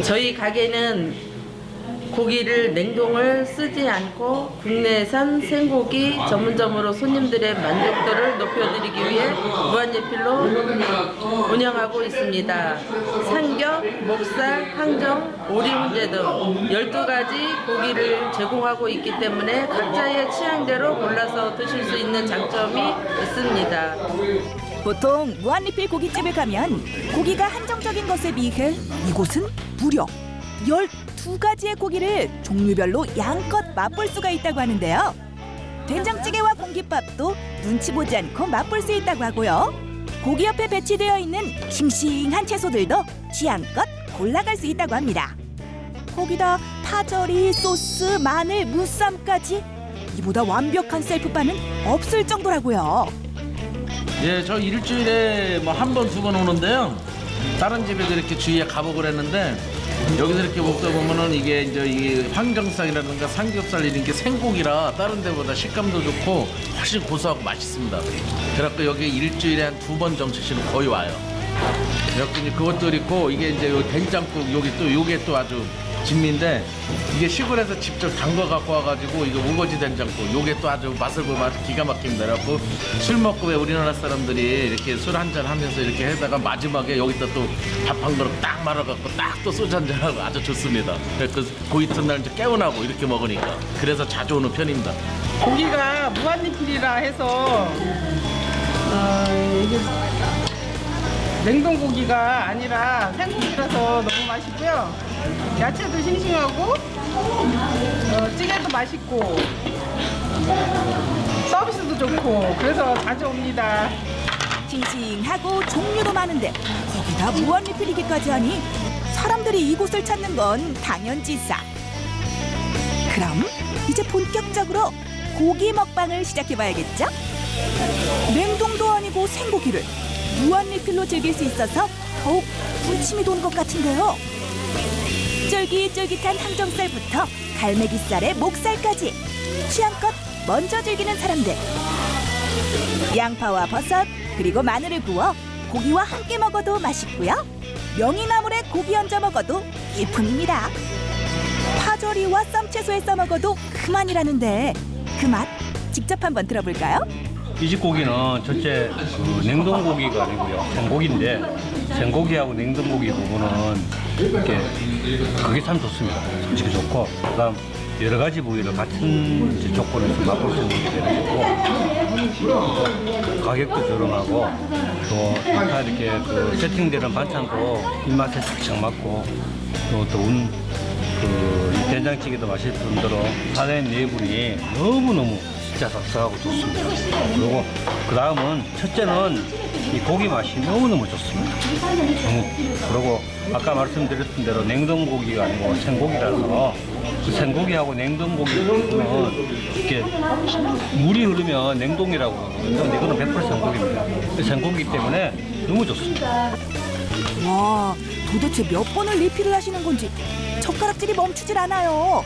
저희 가게는 고기를 냉동을 쓰지 않고 국내산 생고기 전문점으로 손님들의 만족도를 높여드리기 위해 무한리필로 운영하고 있습니다. 삼겹, 목살, 항정, 오리 훈제 등 12가지 고기를 제공하고 있기 때문에 각자의 취향대로 골라서 드실 수 있는 장점이 있습니다. 보통 무한리필 고깃집에 가면 고기가 한정적인 것에 비해 이곳은 무려 12가지의 고기를 종류별로 양껏 맛볼 수가 있다고 하는데요. 된장찌개와 공깃밥도 눈치 보지 않고 맛볼 수 있다고 하고요. 고기 옆에 배치되어 있는 싱싱한 채소들도 취향껏 골라갈 수 있다고 합니다. 거기다 파절이, 소스, 마늘, 무쌈까지 이보다 완벽한 셀프바는 없을 정도라고요. 예, 저 일주일에 뭐 한 번, 두 번 오는데요. 다른 집에도 이렇게 주위에 가보고 그랬는데 여기서 이렇게 먹다 보면은 이게 이제 이 항정살이라든가 삼겹살 이런 게 생고기라 다른 데보다 식감도 좋고 훨씬 고소하고 맛있습니다. 그래갖고 여기 일주일에 한 2번 정도씩은 거의 와요. 그래갖고 이제 그것도 있고 이게 이제 요 된장국 요게 또 아주 진미인데 이게 시골에서 직접 담궈 갖고 와가지고 이거 우거지 된장국 요게 또 아주 맛을 보면 아주 기가 막힙니다. 그래갖고 술 먹고 왜 우리나라 사람들이 이렇게 술 한잔 하면서 이렇게 해다가 마지막에 여기다 또 밥 한 그릇 딱 말아갖고 딱 또 소주 한잔 하고 아주 좋습니다. 그 이튿날 이제 개운하고 이렇게 먹으니까 그래서 자주 오는 편입니다. 고기가 무한리필이라 해서 이게 냉동 고기가 아니라 생고기라서 너무 맛있고요. 야채도 싱싱하고 찌개도 맛있고 서비스도 좋고 그래서 자주 옵니다. 싱싱하고 종류도 많은데 거기다 무한리필이기까지 하니 사람들이 이곳을 찾는 건 당연지사. 그럼 이제 본격적으로 고기 먹방을 시작해봐야겠죠? 냉동도 아니고 생고기를 무한리필로 즐길 수 있어서 더욱 군침이 도는 것 같은데요. 쫄깃쫄깃한 항정살부터 갈매기살에 목살까지 취향껏 먼저 즐기는 사람들. 양파와 버섯 그리고 마늘을 구워 고기와 함께 먹어도 맛있고요. 명이나물에 고기 얹어 먹어도 일품입니다. 파절이와 쌈채소에 싸 먹어도 그만이라는데 그 맛 직접 한번 들어볼까요? 이 집 고기는 첫째 냉동 고기가 아니고요, 생고기인데 생고기하고 냉동 고기 부분은 이렇게 그게 참 좋습니다. 솔직히 좋고 그다음 여러 가지 부위를 같은 이제 조건에서 맛볼 수 있게 되는 거고 가격도 저렴하고 또 다 이렇게 그 세팅되는 반찬도 입맛에 싹 맞고 또 더운 그 된장찌개도 맛있을 뿐더러 안에 내부리 너무너무 진짜 삭삭하고 좋습니다. 그리고 그 다음은 첫째는 이 고기 맛이 너무너무 좋습니다. 그리고 아까 말씀드렸던 대로 냉동 고기가 아니고 생고기라서 그 생고기하고 냉동 고기는 이렇게 물이 흐르면 냉동이라고 하거든요. 근데 이거는 100% 생고기입니다. 생고기이기 때문에 너무 좋습니다. 와, 도대체 몇 번을 리필을 하시는 건지 젓가락질이 멈추질 않아요.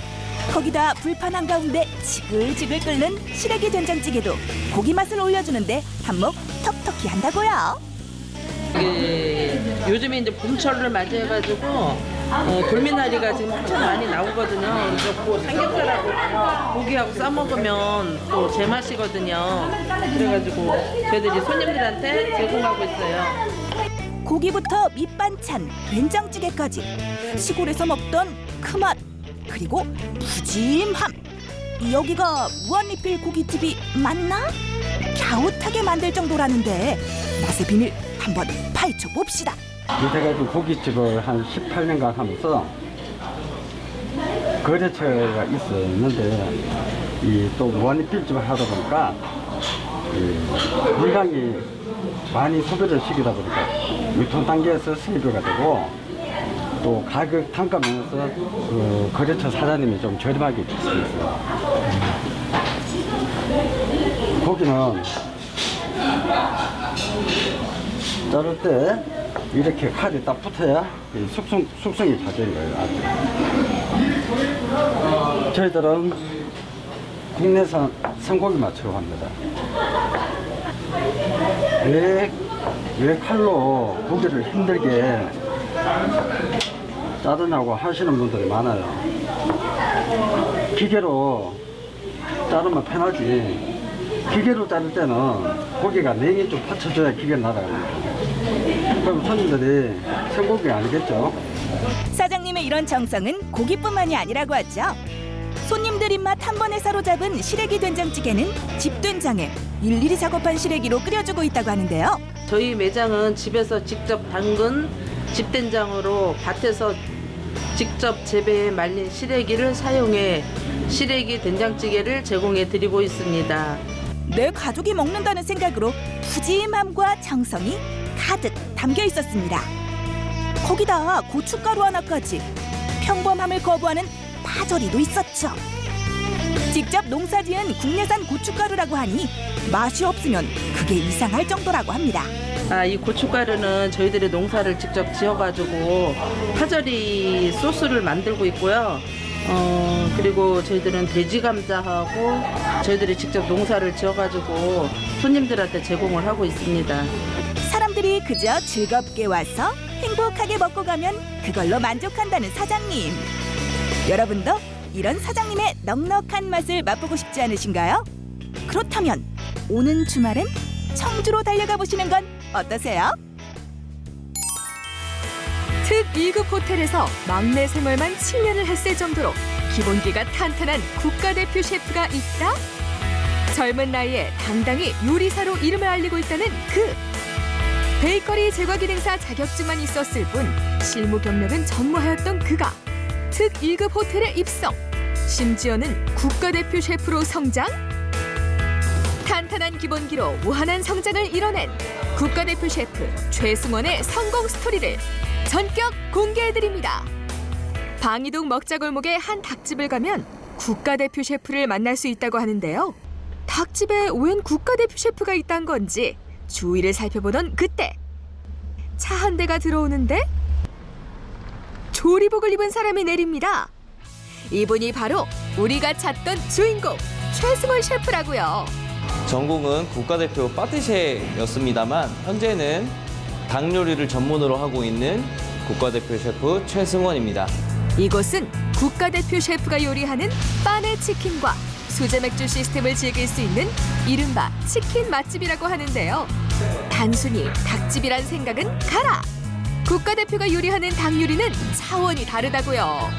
거기다 불판 한가운데 지글지글 끓는 시래기 된장찌개도 고기 맛을 올려주는데 한몫 톡톡히 한다고요. 요즘에 이제 봄철을 맞이해가지고 돌미나리가 지금 한참 많이 나오거든요. 그래서 그 삼겹살하고 고기하고 싸 먹으면 또 제맛이거든요. 그래가지고 저희들이 손님들한테 제공하고 있어요. 고기부터 밑반찬, 된장찌개까지 시골에서 먹던 그 맛, 그리고 푸짐함. 여기가 무한리필 고깃집이 맞나? 갸웃하게 만들 정도라는데 맛의 비밀 한번 파헤쳐 봅시다. 제가 그 고깃집을 한 18년간 하면서 거래처가 있었는데 또 무한리필집을 하다 보니까 물량이 많이 소비를 시키다 보니까 유통 단계에서 수입비가 되고 또 가격 단가 면에서 그 거래처 사장님이 좀 저렴하게 있어요. 고기는 자를 때 이렇게 칼이 딱 붙어야 숙성이 잘 되는 거예요. 아주. 저희들은 국내산 생고기 맛으로 합니다. 왜 칼로 고기를 힘들게 자르냐고 하시는 분들이 많아요. 기계로 자르면 편하지. 기계로 자를 때는 고기가 냉이 좀 받쳐줘야 기계가 날아갑니다. 그럼 손님들이 생고기 아니겠죠? 사장님의 이런 정성은 고기뿐만이 아니라고 하죠. 손님들 입맛 한 번에 사로잡은 시래기 된장찌개는 집된장에 일일이 작업한 시래기로 끓여주고 있다고 하는데요. 저희 매장은 집에서 직접 담근 집된장으로 밭에서 직접 재배해 말린 시래기를 사용해 시래기 된장찌개를 제공해 드리고 있습니다. 내 가족이 먹는다는 생각으로 푸짐함과 정성이 가득 담겨 있었습니다. 거기다 고춧가루 하나까지 평범함을 거부하는 파절이도 있었죠. 직접 농사지은 국내산 고춧가루라고 하니 맛이 없으면 그게 이상할 정도라고 합니다. 이 고춧가루는 저희들이 농사를 직접 지어가지고 파절이 소스를 만들고 있고요. 그리고 저희들은 돼지 감자하고 저희들이 직접 농사를 지어가지고 손님들한테 제공을 하고 있습니다. 사람들이 그저 즐겁게 와서 행복하게 먹고 가면 그걸로 만족한다는 사장님. 여러분도 이런 사장님의 넉넉한 맛을 맛보고 싶지 않으신가요? 그렇다면 오는 주말엔 청주로 달려가 보시는 건 어떠세요? 특 2급 호텔에서 막내 생활만 7년을 했을 정도로 기본기가 탄탄한 국가대표 셰프가 있다? 젊은 나이에 당당히 요리사로 이름을 알리고 있다는 그! 베이커리 제과기능사 자격증만 있었을 뿐 실무 경력은 전무하였던 그가 특 2급 호텔에 입성! 심지어는 국가대표 셰프로 성장? 탄탄한 기본기로 무한한 성장을 이뤄낸 국가대표 셰프 최승원의 성공 스토리를 전격 공개해드립니다. 방이동 먹자골목의 한 닭집을 가면 국가대표 셰프를 만날 수 있다고 하는데요. 닭집에 웬 국가대표 셰프가 있단 건지 주위를 살펴보던 그때 차 한 대가 들어오는데 조리복을 입은 사람이 내립니다. 이분이 바로 우리가 찾던 주인공 최승원 셰프라고요. 전공은 국가대표 파티시에였습니다만 현재는 닭 요리를 전문으로 하고 있는 국가대표 셰프 최승원입니다. 이곳은 국가대표 셰프가 요리하는 빠네 치킨과 수제 맥주 시스템을 즐길 수 있는 이른바 치킨 맛집이라고 하는데요. 단순히 닭집이란 생각은 가라! 국가대표가 요리하는 닭 요리는 차원이 다르다고요.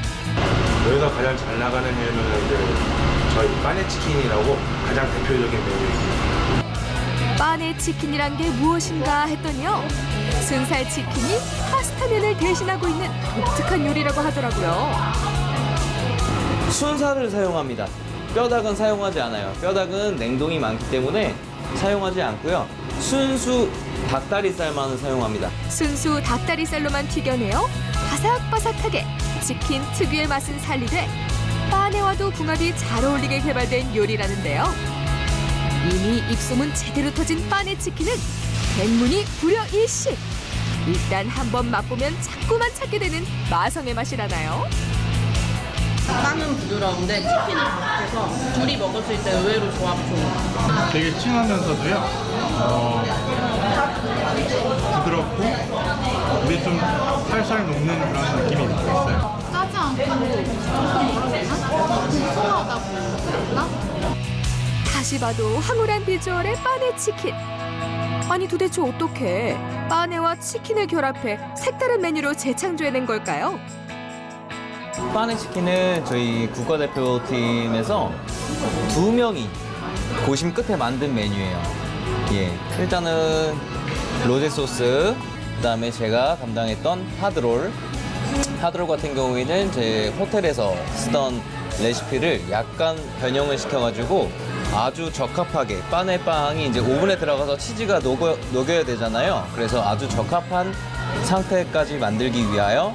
여기가 가장 잘 나가는 메뉴는 이제 저희 빠네 치킨이라고 가장 대표적인 메뉴입니다. 빠네 치킨이란 게 무엇인가 했더니요. 순살 치킨이 파스타면을 대신하고 있는 독특한 요리라고 하더라고요. 순살을 사용합니다. 뼈닭은 사용하지 않아요. 뼈닭은 냉동이 많기 때문에 사용하지 않고요. 순수 닭다리살만 사용합니다. 순수 닭다리살로만 튀겨내어 바삭바삭하게 치킨 특유의 맛은 살리되 빠네와도 궁합이 잘 어울리게 개발된 요리라는데요. 이미 입소문 제대로 터진 빠네 치킨은 백문이 불여 일식. 일단 한번 맛보면 자꾸만 찾게 되는 마성의 맛이라나요? 빵은 부드러운데 치킨은 바삭해서 둘이 먹었을 때 의외로 조합 좋은. 되게 찡하면서도요. 부드럽고 입에 좀 살살 녹는 그런 느낌이 있어요. 짜지 않고 고소하다고 그랬나? 다시 봐도 황홀한 비주얼의 빠네 치킨. 아니 도대체 어떻게 빠네와 치킨을 결합해 색다른 메뉴로 재창조해낸 걸까요? 빠네 치킨은 저희 국가대표팀에서 2명이 고심 끝에 만든 메뉴예요. 예, 일단은 로제 소스, 그다음에 제가 담당했던 하드롤. 하드롤 같은 경우에는 제 호텔에서 쓰던 레시피를 약간 변형을 시켜가지고 아주 적합하게 빠네 빵이 이제 오븐에 들어가서 치즈가 녹여야 되잖아요. 그래서 아주 적합한 상태까지 만들기 위하여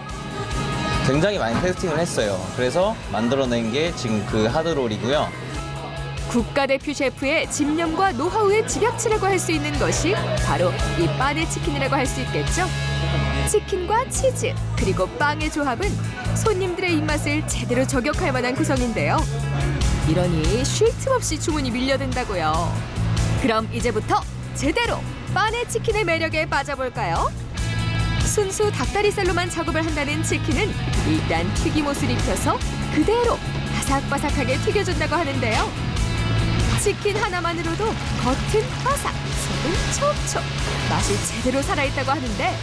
굉장히 많이 테스팅을 했어요. 그래서 만들어낸 게 지금 그 하드롤이고요. 국가대표 셰프의 집념과 노하우의 집약체라고 할 수 있는 것이 바로 이 빠네 치킨이라고 할 수 있겠죠. 치킨과 치즈 그리고 빵의 조합은 손님들의 입맛을 제대로 저격할 만한 구성인데요. 이러니 쉴 틈 없이 주문이 밀려든다고요. 그럼 이제부터 제대로 빠네 치킨의 매력에 빠져볼까요? 순수 닭다리살로만 작업을 한다는 치킨은 일단 튀김옷을 입혀서 그대로 바삭바삭하게 튀겨준다고 하는데요. 치킨 하나만으로도 겉은 바삭, 속은 촉촉, 맛이 제대로 살아있다고 하는데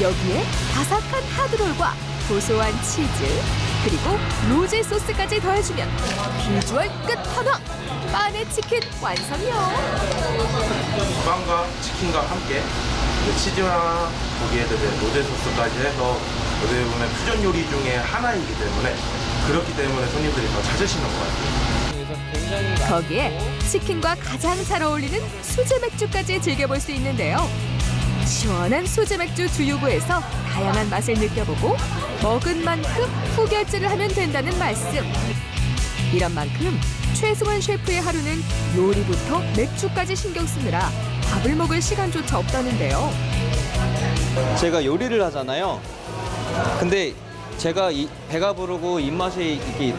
여기에 바삭한 하드롤과 고소한 치즈, 그리고 로제 소스까지 더해주면 비주얼 끝판왕! 빠네 치킨 완성이요! 빵과 치킨과 함께 치즈와 거기에 대한 로제 소스까지 해서 어떻게 보면 퓨전 요리 중에 하나이기 때문에 그렇기 때문에 손님들이 더 찾으시는 것 같아요. 거기에 치킨과 가장 잘 어울리는 수제 맥주까지 즐겨볼 수 있는데요. 시원한 수제 맥주 두유구에서 다양한 맛을 느껴보고 먹은 만큼 후결제를 하면 된다는 말씀. 이런 만큼 최승원 셰프의 하루는 요리부터 맥주까지 신경 쓰느라 밥을 먹을 시간조차 없다는데요. 제가 요리를 하잖아요. 근데 제가 배가 부르고 입맛이 이렇게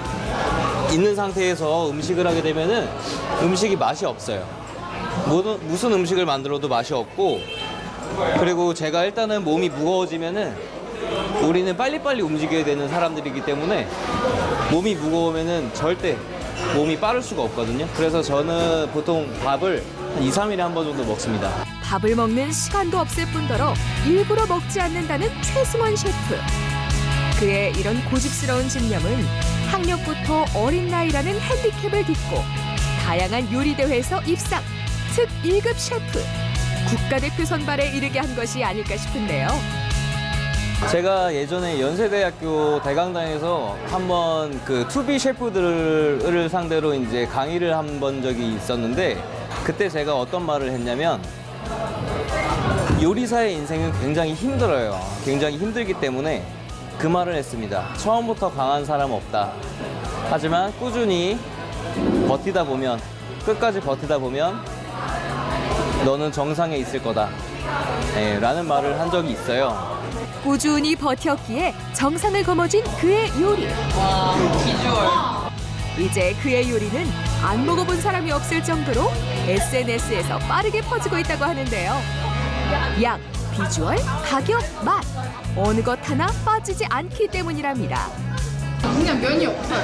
있는 상태에서 음식을 하게 되면은 음식이 맛이 없어요. 무슨 음식을 만들어도 맛이 없고, 그리고 제가 일단은 몸이 무거워지면은 우리는 빨리빨리 움직여야 되는 사람들이기 때문에 몸이 무거우면은 절대 몸이 빠를 수가 없거든요. 그래서 저는 보통 밥을 한 2, 3일에 한 번 정도 먹습니다. 밥을 먹는 시간도 없을 뿐더러 일부러 먹지 않는다는 최승원 셰프. 그의 이런 고집스러운 집념은 학력부터 어린 나이라는 핸디캡을 딛고 다양한 요리대회에서 입상, 특 1급 셰프, 국가대표 선발에 이르게 한 것이 아닐까 싶은데요. 제가 예전에 연세대학교 대강당에서 한번 그 투비 셰프들을 상대로 이제 강의를 한 번 적이 있었는데, 그때 제가 어떤 말을 했냐면, 요리사의 인생은 굉장히 힘들어요. 굉장히 힘들기 때문에 그 말을 했습니다. 처음부터 강한 사람 없다. 하지만 꾸준히 버티다 보면, 끝까지 버티다 보면 너는 정상에 있을 거다. 네, 라는 말을 한 적이 있어요. 꾸준히 버텼기에 정상을 거머쥔 그의 요리. 와, 비주얼. 이제 그의 요리는 안 먹어본 사람이 없을 정도로 SNS에서 빠르게 퍼지고 있다고 하는데요. 양, 비주얼, 가격, 맛. 어느 것 하나 빠지지 않기 때문이랍니다. 그냥 면이 없어요.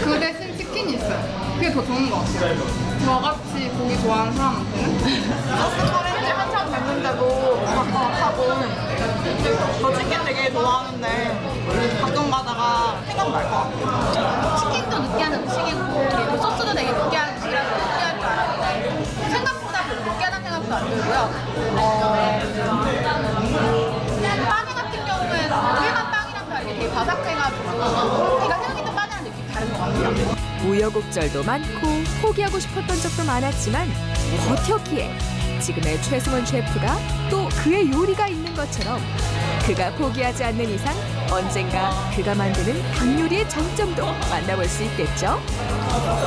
그 대신 치킨이 있어요. 그게 더 좋은 것 같아요. 저같이 고기 좋아하는 사람한테는 소스 끓인 지 한참 됐는데도 가끔하고 저 치킨 되게 좋아하는데 가끔 가다가 생각날 것 같아요. 치킨도 느끼한 음식이고 그리고 소스도 되게 느끼한 음식이라서 느끼할 줄 알았는데 생각보다 별로 느끼하다는 생각도 안 들고요. 빠네 같은 경우에는 일반 빵이랑 다르게 되게 바삭해가지고 제가 생각했던 빠네랑 느낌이 다른 것 같아요. 우여곡절도 많고 포기하고 싶었던 적도 많았지만 버텼기에 지금의 최승원 셰프가 또 그의 요리가 있는 것처럼 그가 포기하지 않는 이상 언젠가 그가 만드는 닭 요리의 장점도 만나볼 수 있겠죠?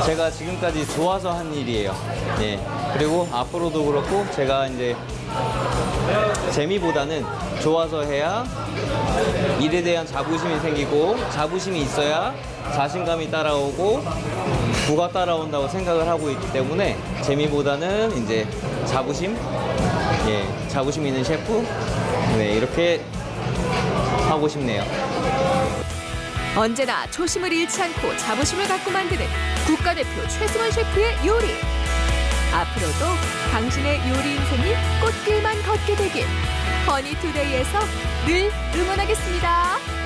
제가 지금까지 좋아서 한 일이에요. 예. 그리고 앞으로도 그렇고 제가 이제 재미보다는 좋아서 해야 일에 대한 자부심이 생기고 자부심이 있어야 자신감이 따라오고 부가 따라온다고 생각을 하고 있기 때문에 재미보다는 이제 자부심, 자부심 있는 셰프, 이렇게 하고 싶네요. 언제나 초심을 잃지 않고 자부심을 갖고 만드는 국가대표 최승원 셰프의 요리. 앞으로도 당신의 요리 인생이 꽃길만 걷게 되길 허니투데이에서 늘 응원하겠습니다.